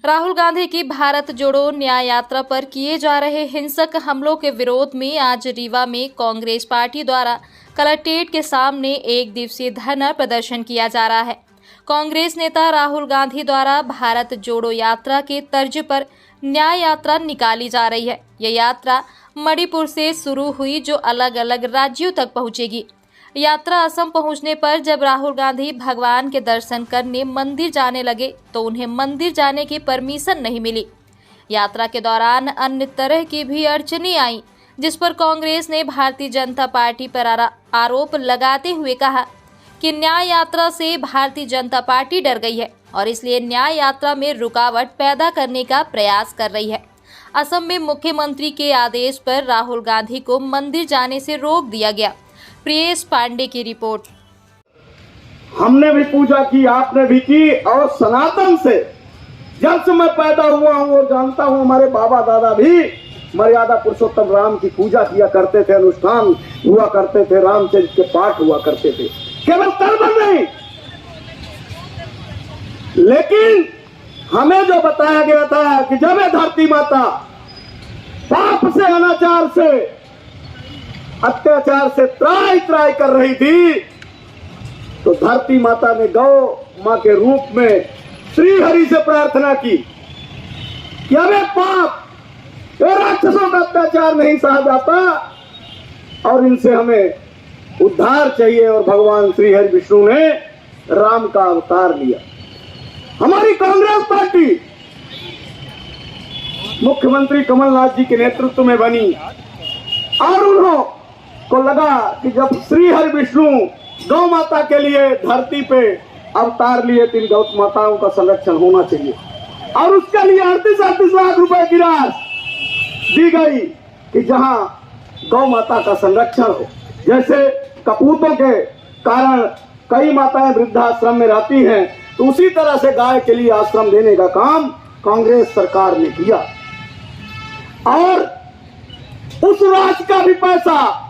राहुल गांधी की भारत जोड़ो न्याय यात्रा पर किए जा रहे हिंसक हमलों के विरोध में आज रीवा में कांग्रेस पार्टी द्वारा कलेक्ट्रेट के सामने एक दिवसीय धरना प्रदर्शन किया जा रहा है। कांग्रेस नेता राहुल गांधी द्वारा भारत जोड़ो यात्रा के तर्ज पर न्याय यात्रा निकाली जा रही है। यह यात्रा मणिपुर से शुरू हुई जो अलग अलग राज्यों तक पहुंचेगी। यात्रा असम पहुंचने पर जब राहुल गांधी भगवान के दर्शन करने मंदिर जाने लगे तो उन्हें मंदिर जाने की परमिशन नहीं मिली। यात्रा के दौरान अन्य तरह की भी अड़चनें आई, जिस पर कांग्रेस ने भारतीय जनता पार्टी पर आरोप लगाते हुए कहा कि न्याय यात्रा से भारतीय जनता पार्टी डर गई है और इसलिए न्याय यात्रा में रुकावट पैदा करने का प्रयास कर रही है। असम में मुख्यमंत्री के आदेश पर राहुल गांधी को मंदिर जाने से रोक दिया गया। प्रियेश पांडे की रिपोर्ट। हमने भी पूजा की, आपने भी की, और सनातन से जब से मैं पैदा हुआ हूं और जानता हूं, हमारे बाबा दादा भी मर्यादा पुरुषोत्तम राम की पूजा किया करते थे, अनुष्ठान हुआ करते थे, रामचरित के पाठ हुआ करते थे, केवल तर्पण नहीं। लेकिन हमें जो बताया गया था कि जब ये धरती माता पाप से, अनाचार से, अत्याचार से त्राई त्राई कर रही थी, तो धरती माता ने गौ मां के रूप में श्री हरि से प्रार्थना की कि अबे पाप, ये राक्षसों का अत्याचार नहीं सहा जाता और इनसे हमें उद्धार चाहिए। और भगवान श्री हरि विष्णु ने राम का अवतार लिया। हमारी कांग्रेस पार्टी मुख्यमंत्री कमलनाथ जी के नेतृत्व में बनी और उन्होंने को लगा कि जब श्री हरि विष्णु गौ माता के लिए धरती पे अवतार लिए, तो इन गौ माताओं का संरक्षण होना चाहिए और उसके लिए 38 लाख रुपए की राशि दी गई कि जहां गौ माता का संरक्षण हो। जैसे कपूतों के कारण कई माताएं वृद्धाश्रम में रहती हैं, तो उसी तरह से गाय के लिए आश्रम देने का काम कांग्रेस सरकार ने किया और उस राशि का भी पैसा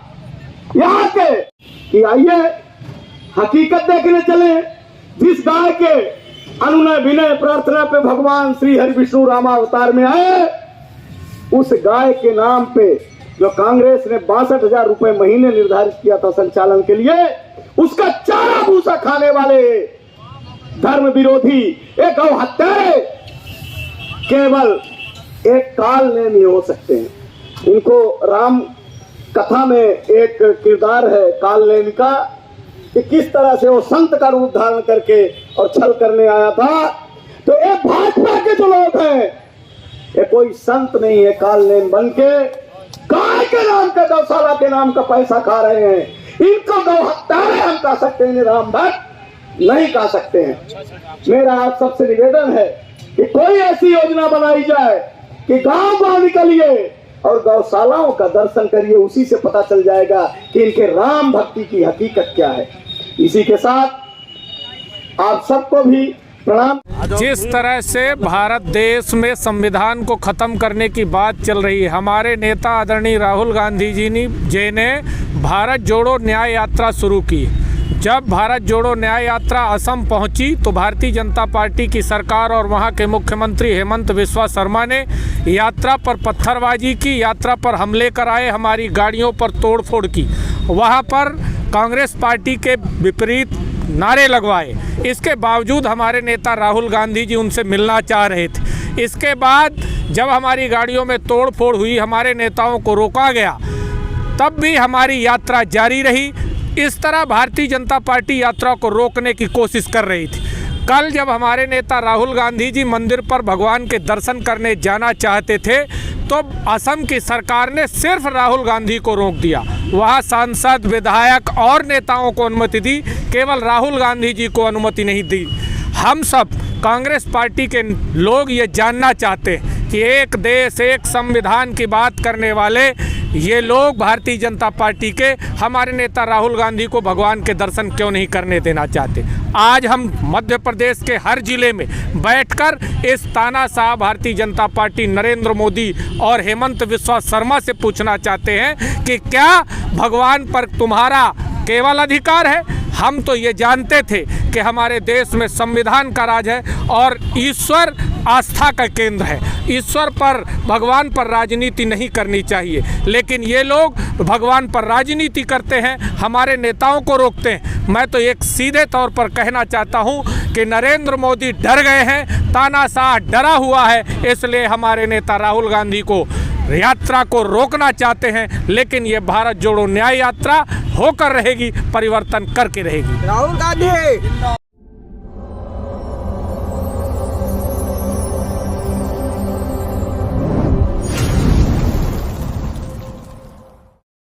यहाँ के कि आइए हकीकत देखने चले। जिस गाय के अनुनय विनय प्रार्थना पे भगवान श्री हरि विष्णु रामावतार में आए, उस गाय के नाम पे जो कांग्रेस ने 62,000 रुपए महीने निर्धारित किया था संचालन के लिए, उसका चारा भूसा खाने वाले धर्म विरोधी एक गौ हत्यारे केवल एक काल नेम ही हो सकते हैं। इनको राम कथा में एक किरदार है काल नेम का, कि किस तरह से वो संत का रूप धारण करके और छल करने आया था। तो ये भाजपा के जो लोग हैं, ये कोई संत नहीं है, काल नेम बन के गाय के नाम का, गौशाला के नाम का पैसा खा रहे हैं। इनको गौ हत्यारे हम कह सकते हैं, राम भक्त नहीं कह सकते हैं। मेरा आप सबसे निवेदन है कि कोई ऐसी योजना बनाई जाए कि गांव गांव निकलिए और गौशालाओं का दर्शन करिए, उसी से पता चल जाएगा कि इनके राम भक्ति की हकीकत क्या है। इसी के साथ आप सबको भी प्रणाम। जिस तरह से भारत देश में संविधान को खत्म करने की बात चल रही है, हमारे नेता आदरणीय राहुल गांधी जी ने भारत जोड़ो न्याय यात्रा शुरू की। जब भारत जोड़ो न्याय यात्रा असम पहुंची तो भारतीय जनता पार्टी की सरकार और वहां के मुख्यमंत्री हेमंत बिस्वा शर्मा ने यात्रा पर पत्थरबाजी की, यात्रा पर हमले कराए, हमारी गाड़ियों पर तोड़फोड़ की, वहां पर कांग्रेस पार्टी के विपरीत नारे लगवाए। इसके बावजूद हमारे नेता राहुल गांधी जी उनसे मिलना चाह रहे थे। इसके बाद जब हमारी गाड़ियों में तोड़फोड़ हुई, हमारे नेताओं को रोका गया, तब भी हमारी यात्रा जारी रही। इस तरह भारतीय जनता पार्टी यात्रा को रोकने की कोशिश कर रही थी। कल जब हमारे नेता राहुल गांधी जी मंदिर पर भगवान के दर्शन करने जाना चाहते थे, तो असम की सरकार ने सिर्फ राहुल गांधी को रोक दिया। वहाँ सांसद, विधायक और नेताओं को अनुमति दी, केवल राहुल गांधी जी को अनुमति नहीं दी। हम सब कांग्रेस पार्टी के लोग ये जानना चाहते हैं कि एक देश, एक संविधान की बात करने वाले ये लोग भारतीय जनता पार्टी के हमारे नेता राहुल गांधी को भगवान के दर्शन क्यों नहीं करने देना चाहते। आज हम मध्य प्रदेश के हर जिले में बैठकर इस तानाशाह भारतीय जनता पार्टी नरेंद्र मोदी और हेमंत बिस्वा शर्मा से पूछना चाहते हैं कि क्या भगवान पर तुम्हारा केवल अधिकार है? हम तो ये जानते थे कि हमारे देश में संविधान का राज है और ईश्वर आस्था का केंद्र है। ईश्वर पर, भगवान पर राजनीति नहीं करनी चाहिए, लेकिन ये लोग भगवान पर राजनीति करते हैं, हमारे नेताओं को रोकते हैं। मैं तो एक सीधे तौर पर कहना चाहता हूं कि नरेंद्र मोदी डर गए हैं, तानाशाह डरा हुआ है, इसलिए हमारे नेता राहुल गांधी को यात्रा को रोकना चाहते हैं। लेकिन ये भारत जोड़ो न्याय यात्रा होकर रहेगी, परिवर्तन करके रहेगी। राहुल गांधी